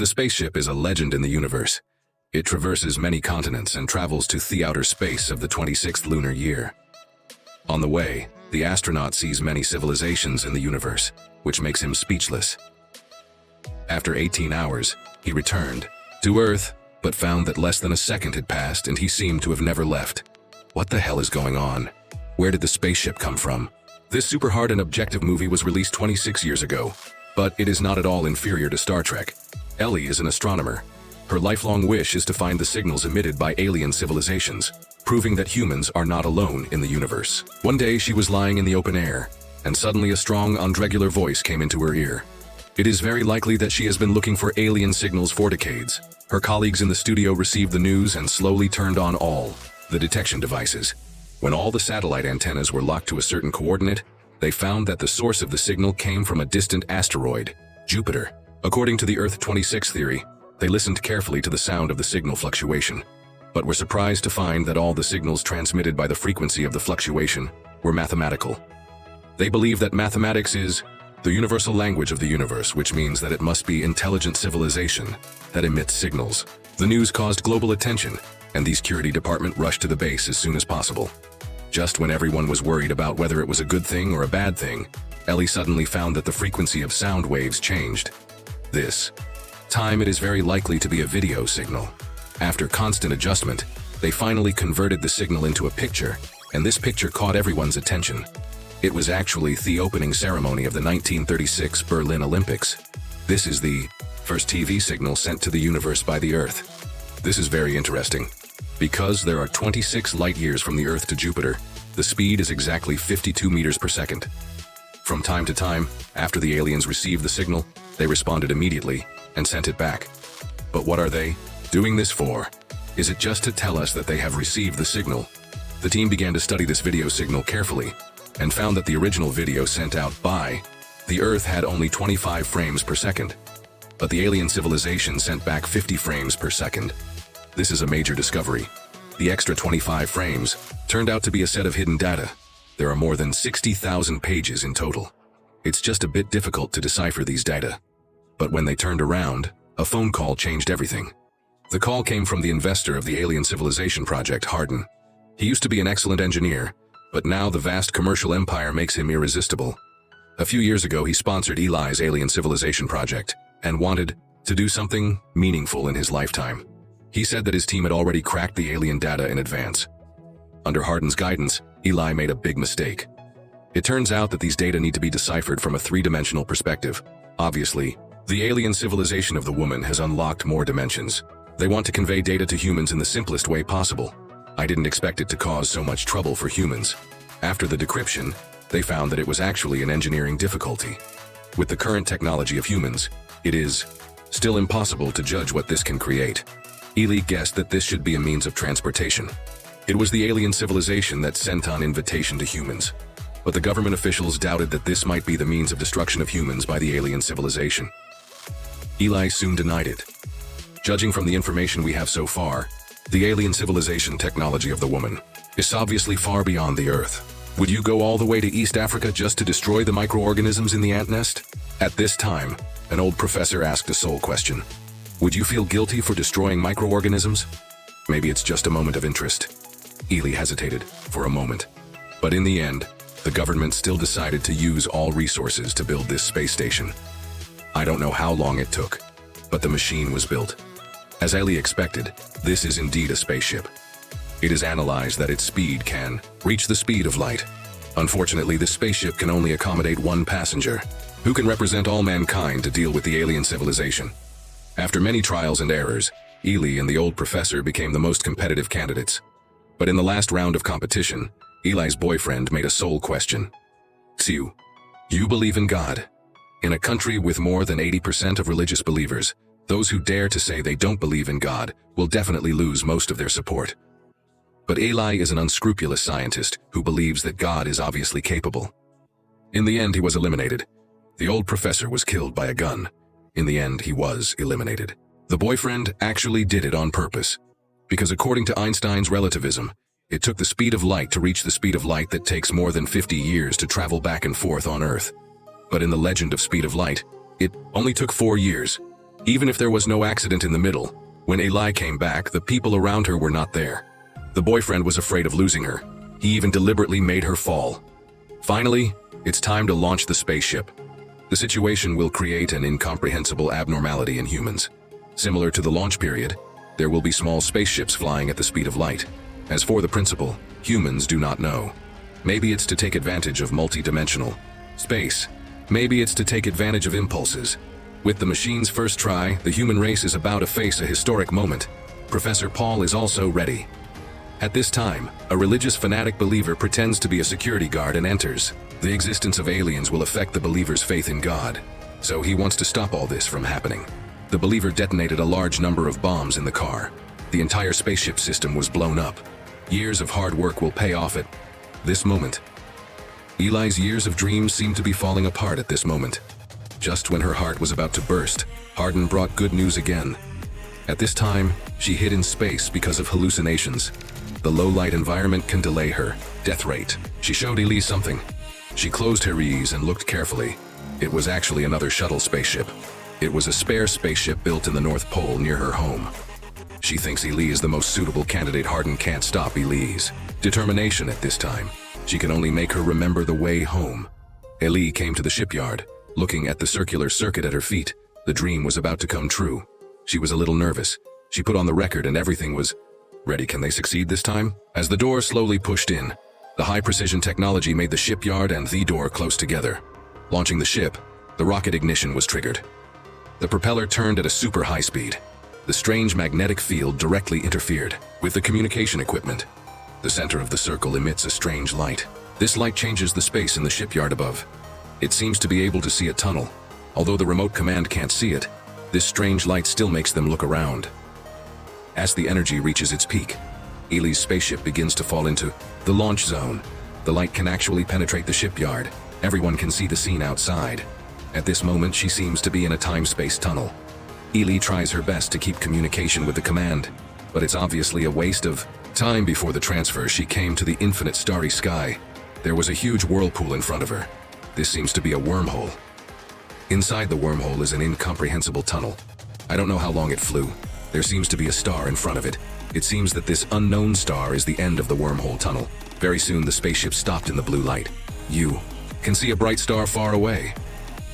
The spaceship is a legend in the universe. It traverses many continents and travels to the outer space of the 26th lunar year. On the way, the astronaut sees many civilizations in the universe, which makes him speechless. After 18 hours, he returned to Earth, but found that less than a second had passed and he seemed to have never left. What the hell is going on? Where did the spaceship come from? This super hard and objective movie was released 26 years ago, but it is not at all inferior to Star Trek. Ellie is an astronomer. Her lifelong wish is to find the signals emitted by alien civilizations, proving that humans are not alone in the universe. One day she was lying in the open air, and suddenly a strong, unregular voice came into her ear. It is very likely that she has been looking for alien signals for decades. Her colleagues in the studio received the news and slowly turned on all the detection devices. When all the satellite antennas were locked to a certain coordinate, they found that the source of the signal came from a distant asteroid, Jupiter. According to the Earth 26 theory, they listened carefully to the sound of the signal fluctuation, but were surprised to find that all the signals transmitted by the frequency of the fluctuation were mathematical. They believe that mathematics is the universal language of the universe, which means that it must be intelligent civilization that emits signals. The news caused global attention, and the security department rushed to the base as soon as possible. Just when everyone was worried about whether it was a good thing or a bad thing, Ellie suddenly found that the frequency of sound waves changed. This time it is very likely to be a video signal. After constant adjustment, they finally converted the signal into a picture, and this picture caught everyone's attention. It was actually the opening ceremony of the 1936 Berlin Olympics. This is the first TV signal sent to the universe by the Earth. This is very interesting. Because there are 26 light years from the Earth to Jupiter, the speed is exactly 52 meters per second. From time to time, after the aliens received the signal, they responded immediately and sent it back. But what are they doing this for? Is it just to tell us that they have received the signal? The team began to study this video signal carefully and found that the original video sent out by the Earth had only 25 frames per second, but the alien civilization sent back 50 frames per second. This is a major discovery. The extra 25 frames turned out to be a set of hidden data. There are more than 60,000 pages in total. It's just a bit difficult to decipher these data. But when they turned around, a phone call changed everything. The call came from the investor of the alien civilization project, Hardin. He used to be an excellent engineer, but now the vast commercial empire makes him irresistible. A few years ago, he sponsored Eli's alien civilization project and wanted to do something meaningful in his lifetime. He said that his team had already cracked the alien data in advance. Under Hardin's guidance, Eli made a big mistake. It turns out that these data need to be deciphered from a three-dimensional perspective. Obviously, the alien civilization of the woman has unlocked more dimensions. They want to convey data to humans in the simplest way possible. I didn't expect it to cause so much trouble for humans. After the decryption, they found that it was actually an engineering difficulty. With the current technology of humans, it is still impossible to judge what this can create. Eli guessed that this should be a means of transportation. It was the alien civilization that sent an invitation to humans. But the government officials doubted that this might be the means of destruction of humans by the alien civilization. Eli soon denied it. Judging from the information we have so far, the alien civilization technology of the woman is obviously far beyond the Earth. Would you go all the way to East Africa just to destroy the microorganisms in the ant nest? At this time, an old professor asked a soul question. Would you feel guilty for destroying microorganisms? Maybe it's just a moment of interest. Eli hesitated for a moment. But in the end, the government still decided to use all resources to build this space station. I don't know how long it took, but the machine was built. As Eli expected, this is indeed a spaceship. It is analyzed that its speed can reach the speed of light. Unfortunately, this spaceship can only accommodate one passenger, who can represent all mankind to deal with the alien civilization. After many trials and errors, Eli and the old professor became the most competitive candidates. But in the last round of competition, Eli's boyfriend made a soul question. Xiu, you believe in God. In a country with more than 80% of religious believers, those who dare to say they don't believe in God will definitely lose most of their support. But Eli is an unscrupulous scientist who believes that God is obviously capable. In the end, he was eliminated. The old professor was killed by a gun. In the end, he was eliminated. The boyfriend actually did it on purpose, because according to Einstein's relativism, it took the speed of light to reach the speed of light that takes more than 50 years to travel back and forth on Earth. But in the legend of speed of light, it only took 4 years. Even if there was no accident in the middle, when Eli came back, the people around her were not there. The boyfriend was afraid of losing her. He even deliberately made her fall. Finally, it's time to launch the spaceship. The situation will create an incomprehensible abnormality in humans. Similar to the launch period, there will be small spaceships flying at the speed of light. As for the principle, humans do not know. Maybe it's to take advantage of multi-dimensional space. Maybe it's to take advantage of impulses. With the machine's first try, the human race is about to face a historic moment. Professor Paul is also ready. At this time, a religious fanatic believer pretends to be a security guard and enters. The existence of aliens will affect the believer's faith in God, so he wants to stop all this from happening. The believer detonated a large number of bombs in the car. The entire spaceship system was blown up. Years of hard work will pay off at this moment. Eli's years of dreams seem to be falling apart at this moment. Just when her heart was about to burst, Hardin brought good news again. At this time, she hid in space because of hallucinations. The low-light environment can delay her death rate. She showed Eli something. She closed her eyes and looked carefully. It was actually another shuttle spaceship. It was a spare spaceship built in the North Pole near her home. She thinks Eli is the most suitable candidate. Hardin can't stop Eli's determination at this time. She can only make her remember the way home. Eli came to the shipyard, looking at the circular circuit at her feet. The dream was about to come true. She was a little nervous. She put on the record and everything was ready. Can they succeed this time? As the door slowly pushed in, the high-precision technology made the shipyard and the door close together. Launching the ship, the rocket ignition was triggered. The propeller turned at a super high speed. The strange magnetic field directly interfered with the communication equipment. The center of the circle emits a strange light. This light changes the space in the shipyard above. It seems to be able to see a tunnel. Although the remote command can't see it, this strange light still makes them look around. As the energy reaches its peak, Eli's spaceship begins to fall into the launch zone. The light can actually penetrate the shipyard. Everyone can see the scene outside. At this moment, she seems to be in a time-space tunnel. Eli tries her best to keep communication with the command, but it's obviously a waste of time. Before the transfer, she came to the infinite starry sky. There was a huge whirlpool in front of her. This seems to be a wormhole. Inside the wormhole is an incomprehensible tunnel. I don't know how long it flew. There seems to be a star in front of it. It seems that this unknown star is the end of the wormhole tunnel. Very soon the spaceship stopped in the blue light. You can see a bright star far away.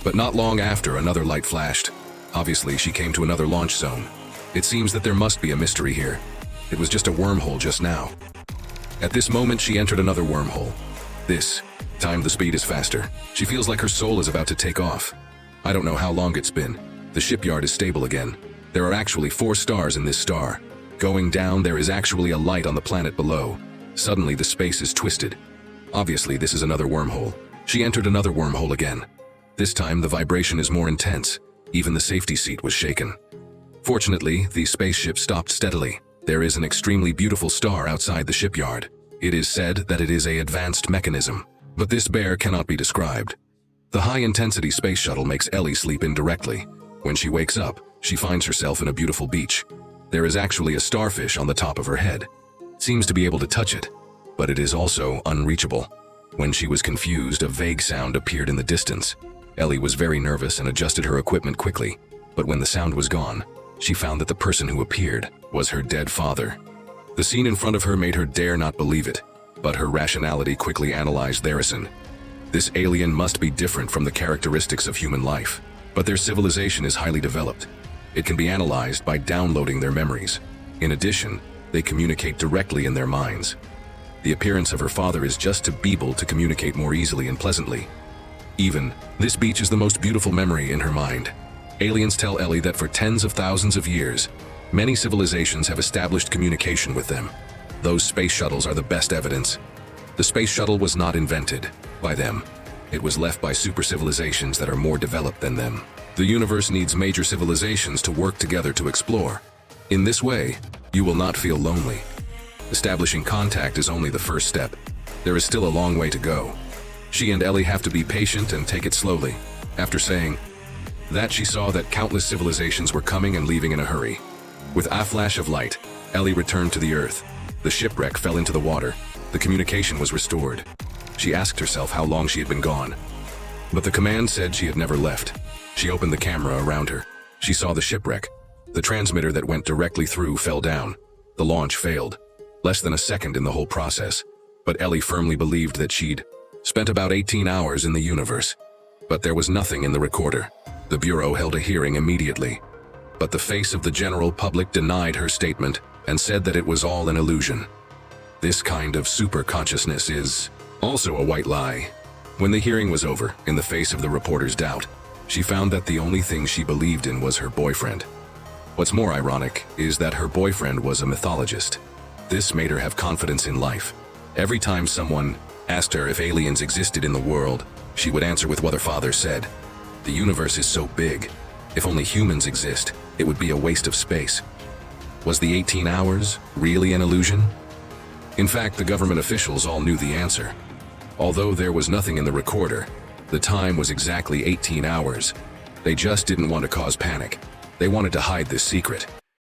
But not long after, another light flashed. Obviously, she came to another launch zone. It seems that there must be a mystery here. It was just a wormhole just now. At this moment, she entered another wormhole. This time the speed is faster. She feels like her soul is about to take off. I don't know how long it's been. The shipyard is stable again. There are actually 4 stars in this star. Going down, there is actually a light on the planet below. Suddenly, the space is twisted. Obviously, this is another wormhole. She entered another wormhole again. This time, the vibration is more intense. Even the safety seat was shaken. Fortunately, the spaceship stopped steadily. There is an extremely beautiful star outside the shipyard. It is said that it is an advanced mechanism, but this bear cannot be described. The high-intensity space shuttle makes Ellie sleep indirectly. When she wakes up, she finds herself in a beautiful beach. There is actually a starfish on the top of her head. Seems to be able to touch it, but it is also unreachable. When she was confused, a vague sound appeared in the distance. Ellie was very nervous and adjusted her equipment quickly, but when the sound was gone, she found that the person who appeared was her dead father. The scene in front of her made her dare not believe it, but her rationality quickly analyzed their reason. This alien must be different from the characteristics of human life, but their civilization is highly developed. It can be analyzed by downloading their memories. In addition, they communicate directly in their minds. The appearance of her father is just to be able to communicate more easily and pleasantly. Even, this beach is the most beautiful memory in her mind. Aliens tell Ellie that for tens of thousands of years, many civilizations have established communication with them. Those space shuttles are the best evidence. The space shuttle was not invented by them. It was left by super civilizations that are more developed than them. The universe needs major civilizations to work together to explore. In this way, you will not feel lonely. Establishing contact is only the first step. There is still a long way to go. She and Ellie have to be patient and take it slowly. After saying that, she saw that countless civilizations were coming and leaving in a hurry. With a flash of light, Ellie returned to the Earth. The shipwreck fell into the water. The communication was restored. She asked herself how long she had been gone, but the command said she had never left. She opened the camera around her. She saw the shipwreck. The transmitter that went directly through fell down. The launch failed. Less than a second in the whole process. But Ellie firmly believed that she'd spent about 18 hours in the universe. But there was nothing in the recorder. The Bureau held a hearing immediately. But the face of the general public denied her statement and said that it was all an illusion. This kind of super-consciousness is also a white lie. When the hearing was over, in the face of the reporter's doubt, she found that the only thing she believed in was her boyfriend. What's more ironic is that her boyfriend was a mythologist. This made her have confidence in life. Every time someone asked her if aliens existed in the world, she would answer with what her father said. The universe is so big. If only humans exist, it would be a waste of space. Was the 18 hours really an illusion? In fact, the government officials all knew the answer. Although there was nothing in the recorder, the time was exactly 18 hours. They just didn't want to cause panic. They wanted to hide this secret.